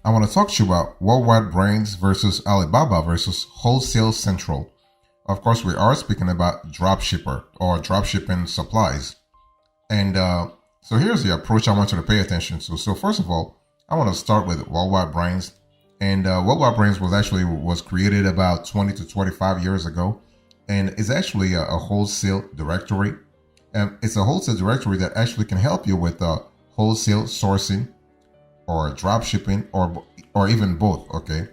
I want to talk to you about Worldwide Brands versus Alibaba versus Wholesale Central. Of course, we are speaking about dropshipper or dropshipping supplies. And so here's the approach I want you to pay attention to. So first of all, I want to start with Worldwide Brands. And Worldwide Brands was created about 20 to 25 years ago. And it's actually a wholesale directory. And it's a wholesale directory that actually can help you with wholesale sourcing or drop shipping or even both. Okay,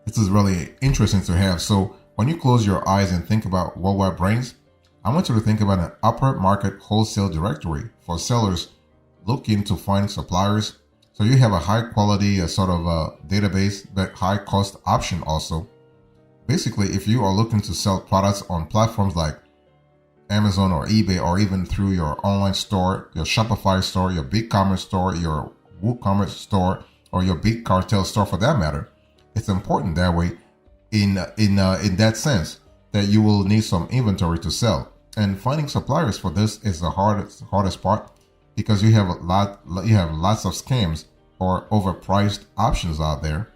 this is really interesting to have. So when you close your eyes and think about Worldwide Brands, I want you to think about an upper market wholesale directory for sellers looking to find suppliers. So you have a high quality sort of database, but high cost option also. Basically, if you are looking to sell products on platforms like Amazon or eBay, or even through your online store, your Shopify store, your BigCommerce store, your WooCommerce store, or your Big Cartel store for that matter, it's important that way in that sense that you will need some inventory to sell. And finding suppliers for this is the hardest part, because you have lots of scams or overpriced options out there.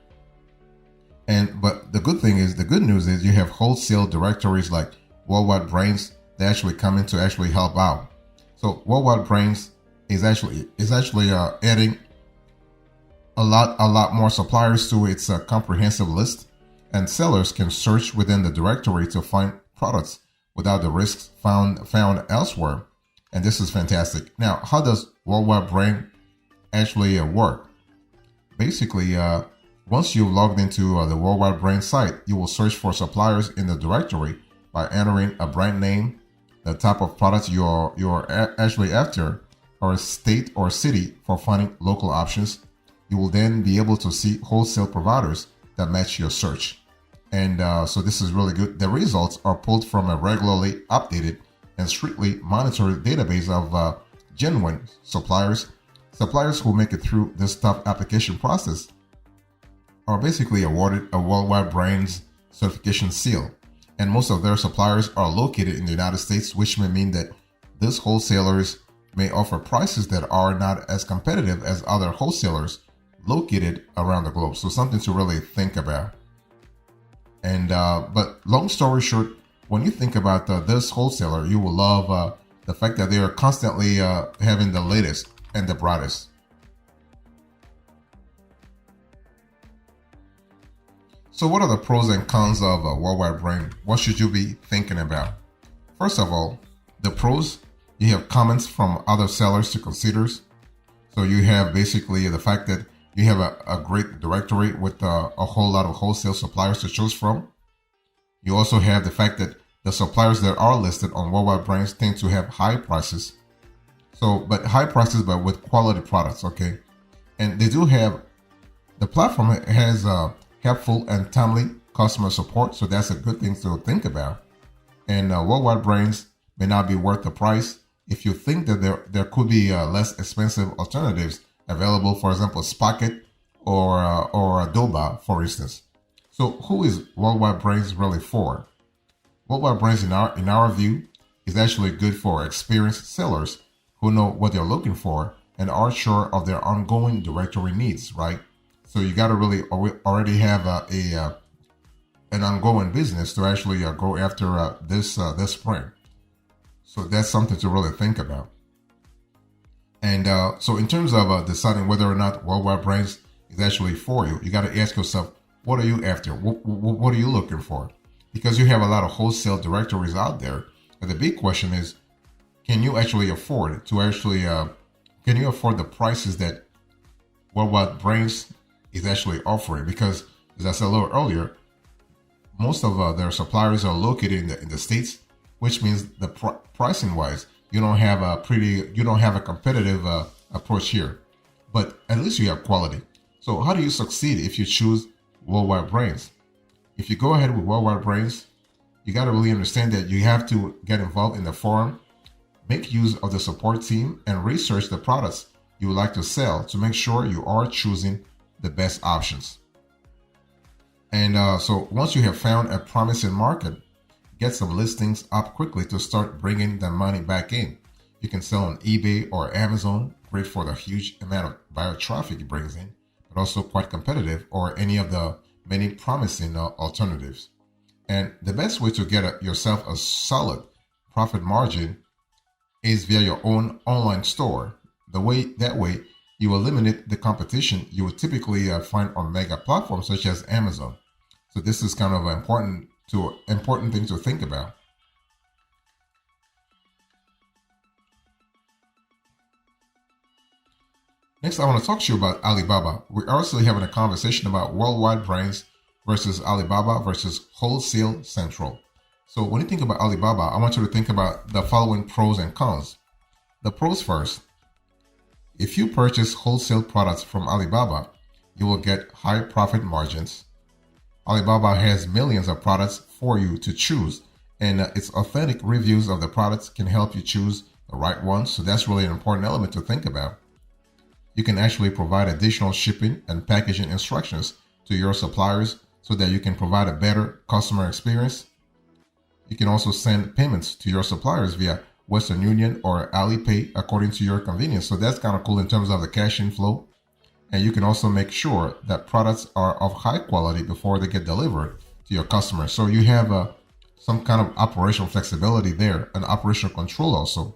But the good news is you have wholesale directories like Worldwide Brands that actually come in to actually help out. So Worldwide Brands is actually adding a lot more suppliers to its comprehensive list, and sellers can search within the directory to find products without the risks found elsewhere. And this is fantastic. Now, how does Worldwide Brand actually work? Basically, once you've logged into the Worldwide Brand site, you will search for suppliers in the directory by entering a brand name, the type of products you're actually after, or a state or city for finding local options. You will then be able to see wholesale providers that match your search. And so this is really good. The results are pulled from a regularly updated and strictly monitored database of genuine suppliers. Suppliers who make it through this tough application process are basically awarded a Worldwide Brands certification seal. And most of their suppliers are located in the United States, which may mean that these wholesalers may offer prices that are not as competitive as other wholesalers located around the globe. So something to really think about. And but long story short, when you think about this wholesaler, you will love the fact that they are constantly having the latest and the brightest. So what are the pros and cons of a Worldwide Brand? What should you be thinking about? First of all, the pros, you have comments from other sellers to consider. So you have basically the fact that you have a great directory with a whole lot of wholesale suppliers to choose from. You also have the fact that the suppliers that are listed on Worldwide Brands tend to have high prices. But high prices, but with quality products, okay? And they do have, the platform has helpful and timely customer support, so that's a good thing to think about. And Worldwide Brands may not be worth the price if you think that there could be less expensive alternatives available, for example, Spocket or Adobe, for instance. So who is Worldwide Brands really for? Worldwide Brands, in our view, is actually good for experienced sellers who know what they're looking for and are sure of their ongoing directory needs, right? So you got to really already have an ongoing business to actually go after this brand. So that's something to really think about. And so in terms of deciding whether or not Worldwide Brands is actually for you, you got to ask yourself, what are you after? What are you looking for? Because you have a lot of wholesale directories out there. And the big question is, can you actually afford can you afford the prices that Worldwide Brands is actually offering? Because as I said a little earlier, most of their suppliers are located in the States, which means the pricing wise, you don't have a competitive approach here, but at least you have quality. So how do you succeed if you choose Worldwide Brands? If you go ahead with Worldwide Brands, you got to really understand that you have to get involved in the forum, make use of the support team, and research the products you would like to sell to make sure you are choosing the best options. And so once you have found a promising market, get some listings up quickly to start bringing the money back in. You can sell on eBay or Amazon, great for the huge amount of buyer traffic it brings in. but also quite competitive, or any of the many promising alternatives. And the best way to get yourself a solid profit margin is via your own online store. That way you eliminate the competition you would typically find on mega platforms such as Amazon. So this is kind of important thing to think about. Next, I want to talk to you about Alibaba. We're also having a conversation about worldwide brands versus Alibaba versus Wholesale Central. So when you think about Alibaba, I want you to think about the following pros and cons. The pros first. If you purchase wholesale products from Alibaba, you will get high profit margins. Alibaba has millions of products for you to choose, and its authentic reviews of the products can help you choose the right ones. So that's really an important element to think about. You can actually provide additional shipping and packaging instructions to your suppliers so that you can provide a better customer experience. You can also send payments to your suppliers via Western Union or Alipay according to your convenience. So that's kind of cool in terms of the cash inflow. And you can also make sure that products are of high quality before they get delivered to your customers. So you have some kind of operational flexibility there, and operational control also.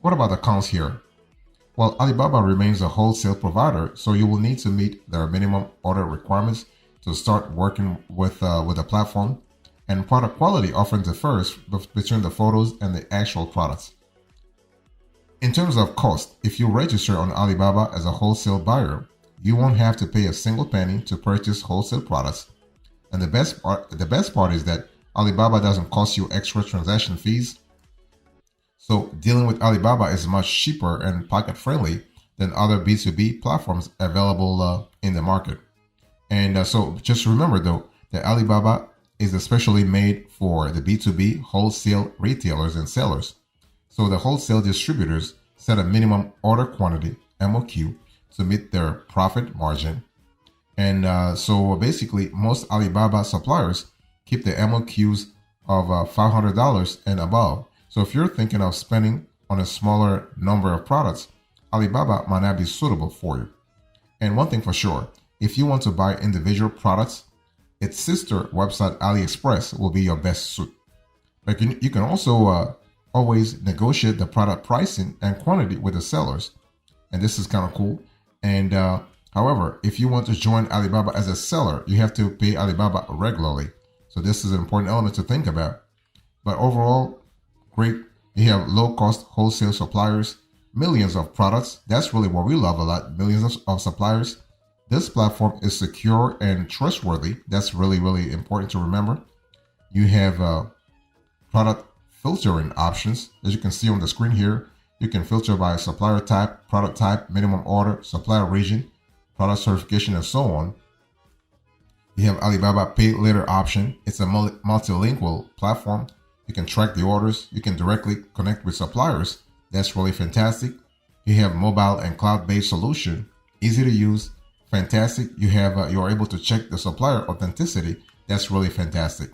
What about the cons here? Well, Alibaba remains a wholesale provider, so you will need to meet their minimum order requirements to start working with the platform. And product quality often differs between the photos and the actual products. In terms of cost, if you register on Alibaba as a wholesale buyer, you won't have to pay a single penny to purchase wholesale products. And the best part is that Alibaba doesn't cost you extra transaction fees. So dealing with Alibaba is much cheaper and pocket-friendly than other B2B platforms available in the market. And so just remember though that Alibaba is especially made for the B2B wholesale retailers and sellers. So the wholesale distributors set a minimum order quantity, MOQ, to meet their profit margin. And so basically most Alibaba suppliers keep the MOQs of $500 and above. So if you're thinking of spending on a smaller number of products, Alibaba might not be suitable for you. And one thing for sure, if you want to buy individual products, its sister website AliExpress will be your best suit. But you can also always negotiate the product pricing and quantity with the sellers. And this is kind of cool. And however, if you want to join Alibaba as a seller, you have to pay Alibaba regularly. So this is an important element to think about. But overall, great. You have low-cost wholesale suppliers, millions of products. That's really what we love a lot, millions of suppliers. This platform is secure and trustworthy. That's really, really important to remember. You have product filtering options. As you can see on the screen here, you can filter by supplier type, product type, minimum order, supplier region, product certification, and so on. You have Alibaba Pay Later option. It's a multilingual platform. You can track the orders. You can directly connect with suppliers. That's really fantastic. You have mobile and cloud-based solution, easy to use, fantastic. You're able to check the supplier authenticity. That's really fantastic.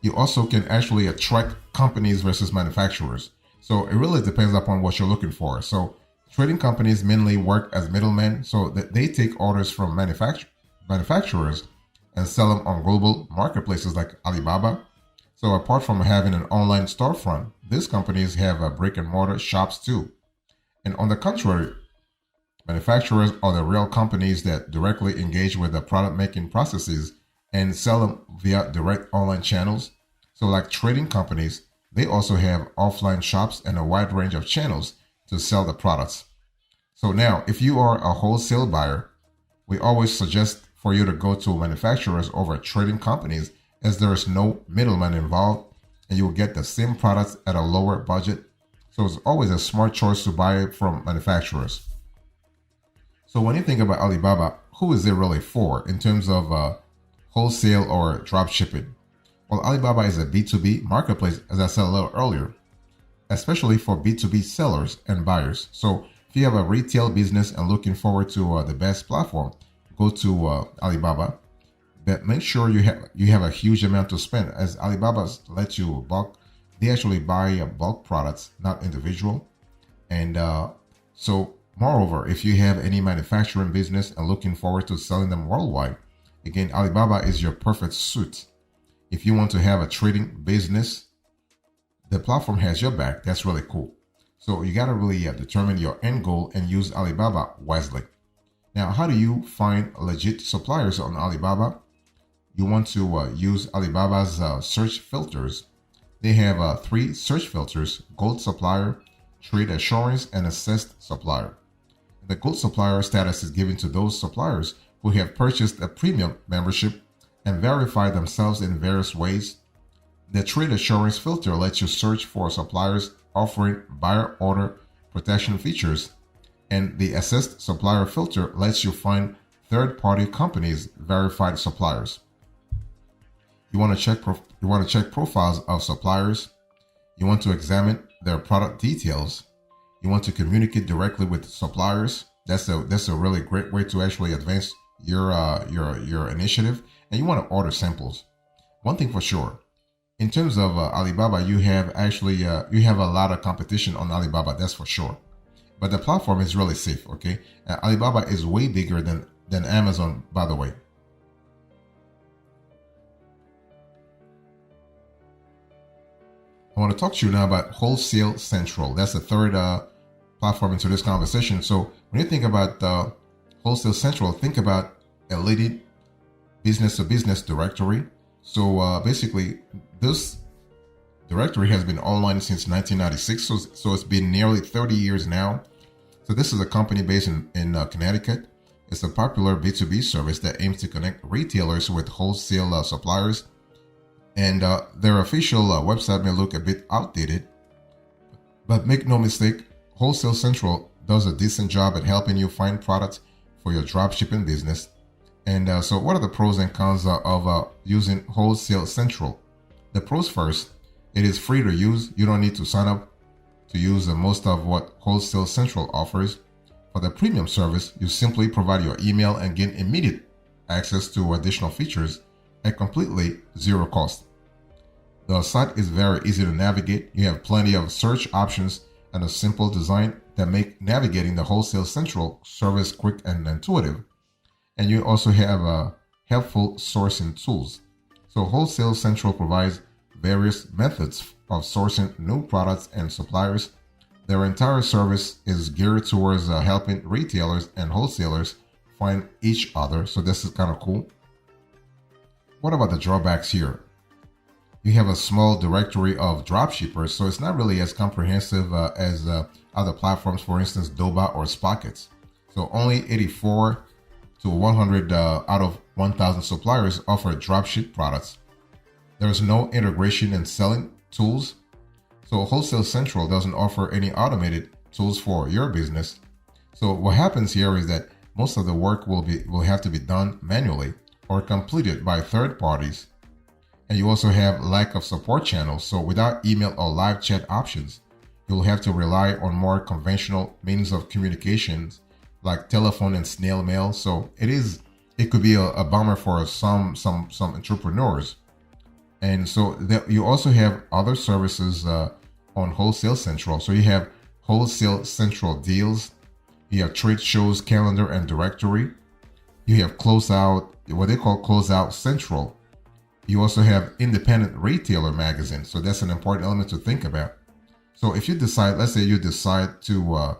You also can actually attract companies versus manufacturers. So it really depends upon what you're looking for. So trading companies mainly work as middlemen, so that they take orders from manufacturers and sell them on global marketplaces like Alibaba. So apart from having an online storefront, these companies have brick and mortar shops too. And on the contrary, manufacturers are the real companies that directly engage with the product making processes and sell them via direct online channels. So like trading companies, they also have offline shops and a wide range of channels to sell the products. So now, if you are a wholesale buyer, we always suggest for you to go to manufacturers over trading companies, as there is no middleman involved and you will get the same products at a lower budget. So it's always a smart choice to buy from manufacturers. So when you think about Alibaba, who is it really for in terms of wholesale or drop shipping? Well, Alibaba is a B2B marketplace, as I said a little earlier, especially for B2B sellers and buyers. So if you have a retail business and looking forward to the best platform, go to Alibaba. But make sure you have a huge amount to spend, as Alibaba lets you bulk. They actually buy bulk products, not individual. And So moreover, if you have any manufacturing business and looking forward to selling them worldwide, again, Alibaba is your perfect suit. If you want to have a trading business, the platform has your back. That's really cool. So you got to really determine your end goal and use Alibaba wisely. Now, how do you find legit suppliers on Alibaba? You want to use Alibaba's search filters. They have 3 search filters: Gold Supplier, Trade Assurance, and Assessed Supplier. The Gold Supplier status is given to those suppliers who have purchased a premium membership and verified themselves in various ways. The Trade Assurance filter lets you search for suppliers offering buyer order protection features, and the Assessed Supplier filter lets you find third-party companies' verified suppliers. You want to check profiles of suppliers. You want to examine their product details. You want to communicate directly with suppliers. That's a really great way to actually advance your initiative. And you want to order samples. One thing for sure, in terms of Alibaba, you have a lot of competition on Alibaba. That's for sure. But the platform is really safe. Okay, Alibaba is way bigger than Amazon, by the way. I want to talk to you now about Wholesale Central. That's the third platform into this conversation. So when you think about Wholesale Central, think about a leading business-to-business directory. So basically, this directory has been online since 1996. So it's been nearly 30 years now. So this is a company based in Connecticut. It's a popular B2B service that aims to connect retailers with wholesale suppliers. And their official website may look a bit outdated, but make no mistake, Wholesale Central does a decent job at helping you find products for your dropshipping business. And so what are the pros and cons of using Wholesale Central? The pros first: it is free to use. You don't need to sign up to use most of what Wholesale Central offers. For the premium service, you simply provide your email and gain immediate access to additional features at completely zero cost. The site is very easy to navigate. You have plenty of search options and a simple design that make navigating the Wholesale Central service quick and intuitive. And you also have helpful sourcing tools. So Wholesale Central provides various methods of sourcing new products and suppliers. Their entire service is geared towards helping retailers and wholesalers find each other. So this is kind of cool. What about the drawbacks here? You have a small directory of dropshippers, so it's not really as comprehensive as other platforms, for instance, Doba or Spockets. So only 84 to 100 out of 1,000 suppliers offer dropship products. There's no integration and selling tools. So Wholesale Central doesn't offer any automated tools for your business. So what happens here is that most of the work will have to be done manually or completed by third parties. And you also have lack of support channels. So without email or live chat options, you'll have to rely on more conventional means of communications like telephone and snail mail. So it could be a bummer for some entrepreneurs. And so you also have other services on Wholesale Central. So you have Wholesale Central Deals, you have Trade Shows Calendar and Directory, you have Closeout, what they call Closeout Central. You also have Independent Retailer Magazine. So that's an important element to think about. So if you decide, let's say you decide to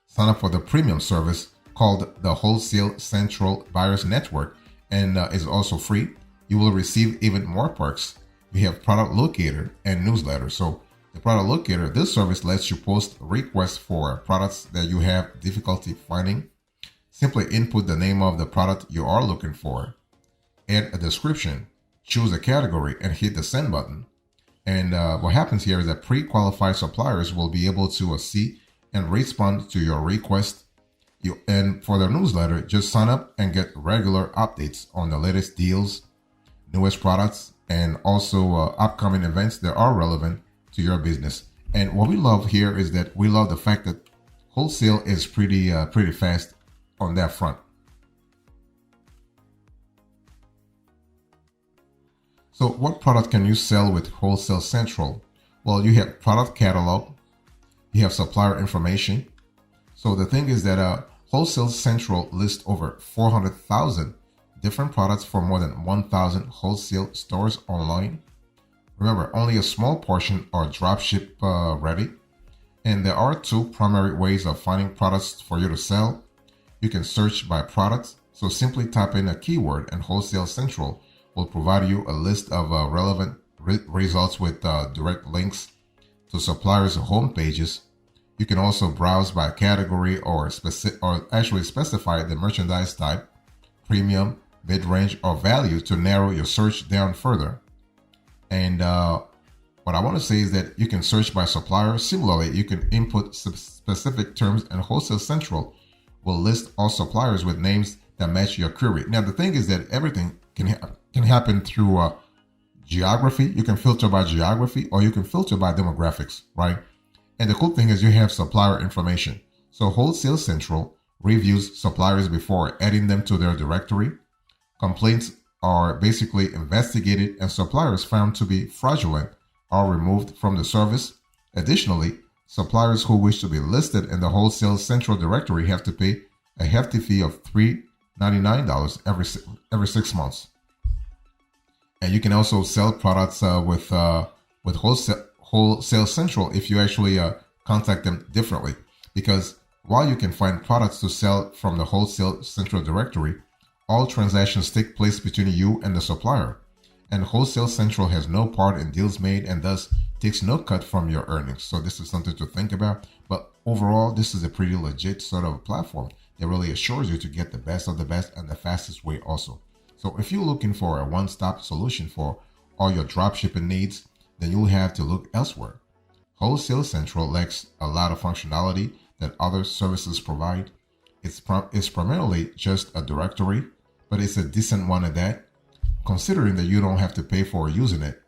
sign up for the premium service called the Wholesale Central Buyers Network, and is also free, you will receive even more perks. We have Product Locator and Newsletter. So the Product Locator, this service lets you post requests for products that you have difficulty finding. Simply input the name of the product you are looking for, add a description, choose a category, and hit the send button. And what happens here is that pre-qualified suppliers will be able to see and respond to your request. And for the newsletter, just sign up and get regular updates on the latest deals, newest products, and also upcoming events that are relevant to your business. And what we love here is that we love the fact that Wholesale is pretty fast on that front. So what product can you sell with Wholesale Central? Well, you have product catalog, you have supplier information, So the thing is that Wholesale Central lists over 400,000 different products for more than 1,000 wholesale stores online. Remember, only a small portion are dropship ready. And there are two primary ways of finding products for you to sell. You can search by products. So simply type in a keyword and Wholesale Central will provide you a list of relevant results with direct links to suppliers' home pages. You can also browse by category or actually specify the merchandise type, premium, mid-range, or value to narrow your search down further. And what I want to say is that you can search by supplier. Similarly, you can input specific terms and Wholesale Central will list all suppliers with names that match your query. Now, the thing is that everything can happen through geography. You can filter by geography or you can filter by demographics, right? And the cool thing is you have supplier information. So Wholesale Central reviews suppliers before adding them to their directory. Complaints are basically investigated and suppliers found to be fraudulent are removed from the service. Additionally, suppliers who wish to be listed in the Wholesale Central directory have to pay a hefty fee of $3.99 every 6 months. And you can also sell products with Wholesale Central if you actually contact them differently. Because while you can find products to sell from the Wholesale Central directory, all transactions take place between you and the supplier. And Wholesale Central has no part in deals made and thus takes no cut from your earnings. So this is something to think about. But overall, this is a pretty legit sort of platform that really assures you to get the best of the best and the fastest way also. So if you're looking for a one-stop solution for all your dropshipping needs, then you'll have to look elsewhere. Wholesale Central lacks a lot of functionality that other services provide. It's primarily just a directory, but it's a decent one at that, considering that you don't have to pay for using it.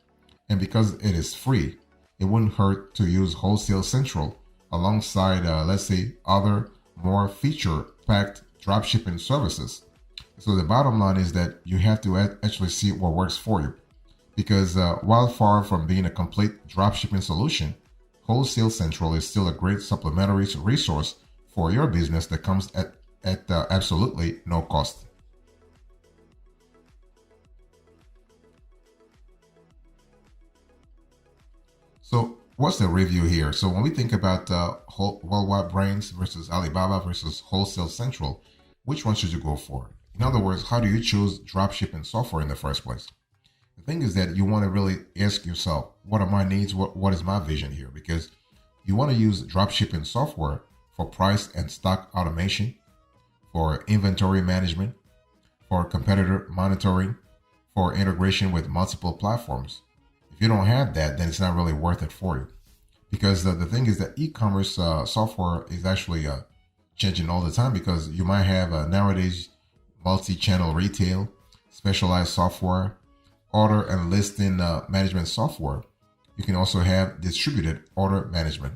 And because it is free, it wouldn't hurt to use Wholesale Central alongside, let's say, other more feature-packed dropshipping services. So the bottom line is that you have to actually see what works for you. Because while far from being a complete dropshipping solution, Wholesale Central is still a great supplementary resource for your business that comes at absolutely no cost. So what's the review here? So when we think about worldwide brands versus Alibaba versus Wholesale Central, which one should you go for? In other words, how do you choose dropshipping software in the first place? The thing is that you want to really ask yourself, what are my needs? What is my vision here? Because you want to use dropshipping software for price and stock automation, for inventory management, for competitor monitoring, for integration with multiple platforms. If you don't have that, then it's not really worth it for you. Because the thing is that e-commerce software is actually changing all the time, because you might have nowadays multi-channel retail, specialized software, order and listing management software. You can also have distributed order management.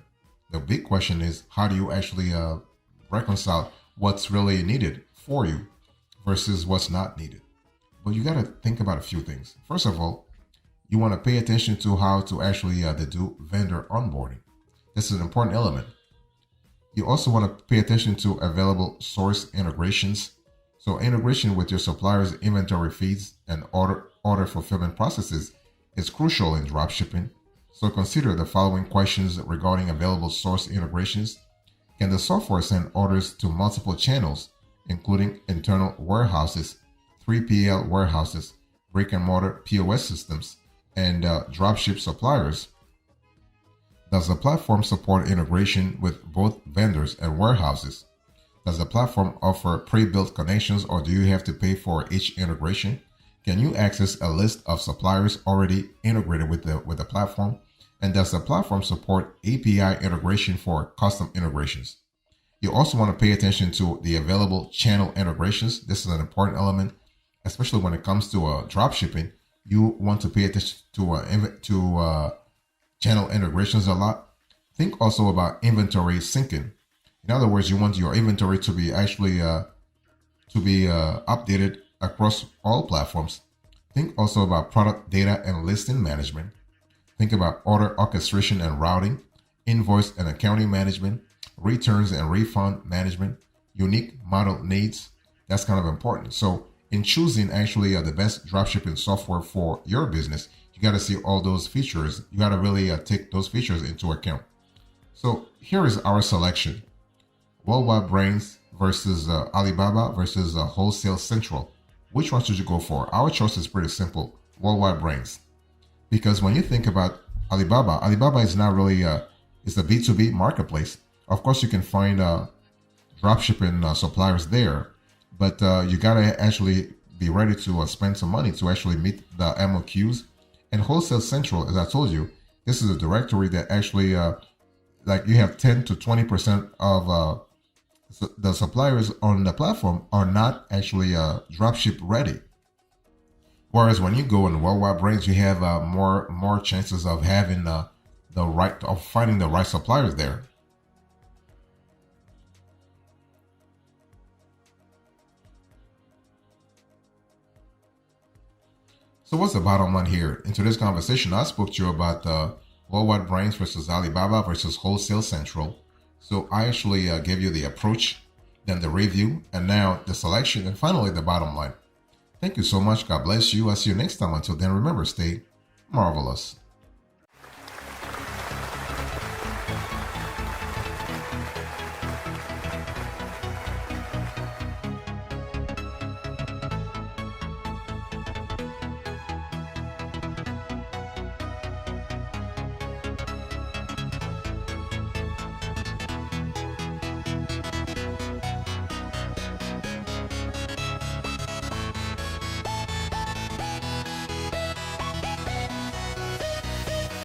The big question is, how do you actually reconcile what's really needed for you versus what's not needed? But you got to think about a few things. First of all, you want to pay attention to how to actually do vendor onboarding. This is an important element. You also want to pay attention to available source integrations. So integration with your supplier's inventory feeds and order fulfillment processes is crucial in dropshipping. So consider the following questions regarding available source integrations. Can the software send orders to multiple channels, including internal warehouses, 3PL warehouses, brick and mortar POS systems, and dropship suppliers? Does the platform support integration with both vendors and warehouses? Does the platform offer pre-built connections, or do you have to pay for each integration? Can you access a list of suppliers already integrated with the platform? And does the platform support API integration for custom integrations? You also want to pay attention to the available channel integrations. This is an important element, especially when it comes to dropshipping. You want to pay attention to channel integrations a lot. Think also about inventory syncing. In other words, you want your inventory to be actually updated across all platforms. Think also about product data and listing management. Think about order orchestration and routing, invoice and accounting management, returns and refund management, unique model needs. That's kind of important. So in choosing actually the best dropshipping software for your business, you got to see all those features. You got to really take those features into account. So here is our selection: Worldwide Brands versus Alibaba versus Wholesale Central. Which one should you go for? Our choice is pretty simple: Worldwide Brands. Because when you think about Alibaba, Alibaba is not really it's a B2B marketplace. Of course, you can find dropshipping suppliers there, but you gotta actually be ready to spend some money to actually meet the MOQs. And Wholesale Central, as I told you, this is a directory that actually like you have 10 to 20% of the suppliers on the platform are not actually dropship ready. Whereas when you go in worldwide brands, you have more chances of having the right of finding the right suppliers there. So what's the bottom line here? In today's conversation, I spoke to you about worldwide brands versus Alibaba versus Wholesale Central. So I actually gave you the approach, then the review, and now the selection, and finally the bottom line. Thank you so much. God bless you. I'll see you next time. Until then, remember, stay marvelous.